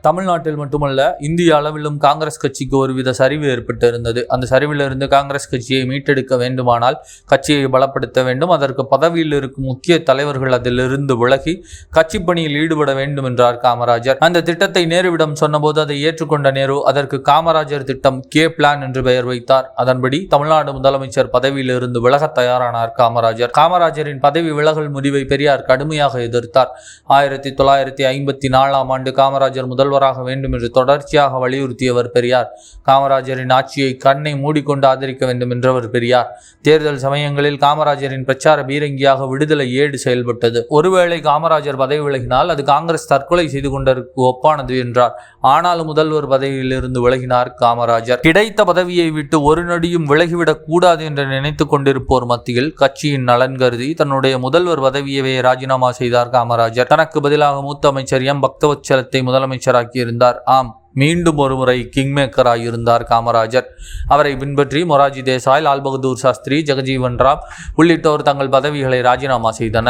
தமிழ்நாட்டில் மட்டுமல்ல இந்திய அளவிலும் காங்கிரஸ் கட்சிக்கு ஒருவித சரிவு ஏற்பட்டிருந்தது. அந்த சரிவிலிருந்து காங்கிரஸ் கட்சியை மீட்டெடுக்க வேண்டுமானால் கட்சியை பலப்படுத்த வேண்டும். அதற்கு பதவியில் இருக்கும் முக்கிய தலைவர்கள் அதிலிருந்து விலகி கட்சி பணியில் ஈடுபட வேண்டும் என்றார் காமராஜர். அந்த திட்டத்தை நேருவிடம் சொன்னபோது அதை ஏற்றுக்கொண்ட நேரு அதற்கு காமராஜர் திட்டம் கே பிளான் என்று பெயர் வைத்தார். அதன்படி தமிழ்நாடு முதலமைச்சர் பதவியில் இருந்து விலக தயாரானார் காமராஜர். காமராஜரின் பதவி விலகல் முடிவை பெரியார் கடுமையாக எதிர்த்தார். 1954ஆம் ஆண்டு காமராஜர் முதல்வராக வேண்டும் என்று தொடர்ச்சியாக வலியுறுத்தியவர் பெரியார். காமராஜரின் ஆட்சியை கண்ணை மூடிக்கொண்டு ஆதரிக்க வேண்டும் என்றவர் பெரியார். தேர்தல் சமயங்களில் காமராஜரின் பிரச்சார பீரங்கியாக விடுதலை ஏடு செயல்பட்டது. ஒருவேளை காமராஜர் பதவி விலகினால் அது காங்கிரஸ் தற்கொலை செய்து கொண்டதற்கு ஒப்பானது என்றார். ஆனாலும் முதல்வர் பதவியிலிருந்து விலகினார் காமராஜர். கிடைத்த பதவியை விட்டு ஒரு நொடியும் விலகிவிடக் கூடாது என்று நினைத்துக் கொண்டிருப்போர் மத்தியில் கட்சியின் நலன் கருதி தன்னுடைய முதல்வர் பதவியவே ராஜினாமா செய்தார் காமராஜர். தனக்கு பதிலாக மூத்த அமைச்சர் எம் பக்தவத்சலத்தை முதலமைச்சராக்கியிருந்தார். ஆம், மீண்டும் ஒருமுறை கிங்மேக்கராக இருந்தார் காமராஜர். அவரை பின்பற்றி மொரார்ஜி தேசாய், லால் பகதூர் சாஸ்திரி, ஜெகஜீவன் ராம் உள்ளிட்டோர் தங்கள் பதவிகளை ராஜினாமா செய்தனர்.